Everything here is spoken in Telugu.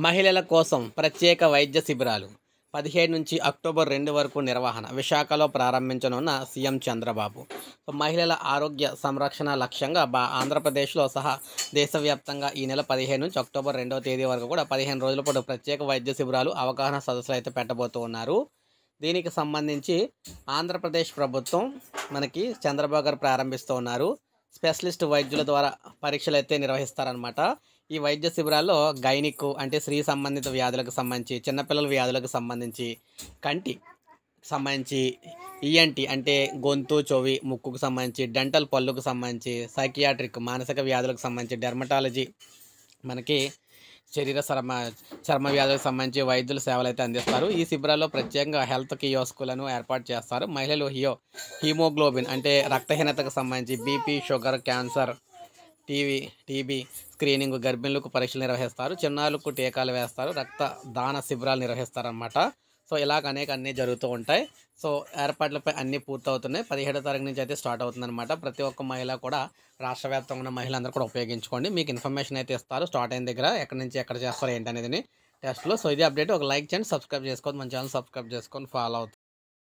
మహిళల కోసం ప్రత్యేక వైద్య శిబిరాలు 17 నుంచి అక్టోబర్ 2 వరకు నిర్వహణ విశాఖలో ప్రారంభించనున్న సీఎం చంద్రబాబు. మహిళల ఆరోగ్య సంరక్షణ లక్ష్యంగా ఆంధ్రప్రదేశ్లో సహా దేశవ్యాప్తంగా ఈ నెల 15 నుంచి అక్టోబర్ 2వ తేదీ వరకు కూడా 15 రోజుల పాటు ప్రత్యేక వైద్య శిబిరాలు, అవగాహన సదస్సులు అయితే పెట్టబోతూ ఉన్నారు. దీనికి సంబంధించి ఆంధ్రప్రదేశ్ ప్రభుత్వం మనకి చంద్రబాబు గారు ప్రారంభిస్తూ ఉన్నారు. స్పెషలిస్ట్ వైద్యుల ద్వారా పరీక్షలు అయితే నిర్వహిస్తారనమాట. ఈ వైద్య శిబిరాల్లో గైనిక్ అంటే స్త్రీ సంబంధిత వ్యాధులకు సంబంధించి, చిన్నపిల్లల వ్యాధులకు సంబంధించి, కంటి సంబంధించి, ఈఎన్టీ అంటే గొంతు, చెవి, ముక్కుకు సంబంధించి, డెంటల్ పళ్ళుకు సంబంధించి, సైకియాట్రిక్ మానసిక వ్యాధులకు సంబంధించి, డెర్మటాలజీ మనకి చర్మ వ్యాధులకు సంబంధించి వైద్యుల సేవలు అయితే అందిస్తారు. ఈ శిబిరాల్లో ప్రత్యేకంగా హెల్త్ కియోస్కులను ఏర్పాటు చేస్తారు. మహిళలు హీమోగ్లోబిన్ అంటే రక్తహీనతకు సంబంధించి, BP, sugar, cancer, TB screening, గర్భిణులకు పరీక్షలు నిర్వహిస్తారు. చిన్నారులకు టీకాలు వేస్తారు. రక్త దాన శిబిరాలు నిర్వహిస్తారన్నమాట. సో ఇలాగ అన్నీ జరుగుతూ ఉంటాయి. సో ఏర్పాట్లపై అన్నీ పూర్తవుతున్నాయి. 17వ తారీఖు నుంచి అయితే స్టార్ట్ అవుతుందన్నమాట. ప్రతి ఒక్క మహిళ కూడా రాష్ట్ర వ్యాప్తంగా ఉన్న మహిళలందరూ కూడా ఉపయోగించుకోండి. మీకు ఇన్ఫర్మేషన్ అయితే ఇస్తారు స్టార్ట్ అయిన దగ్గర, ఎక్కడి నుంచి ఎక్కడ చేస్తారు ఏంటి అనేది టెస్ట్లో. సో ఇది అప్డేట్. ఒక లైక్ చేయండి, సబ్స్క్రైబ్ చేసుకోండి, మన ఛానల్ సబ్స్క్రైబ్ చేసుకొని ఫాలో అవుతుంది.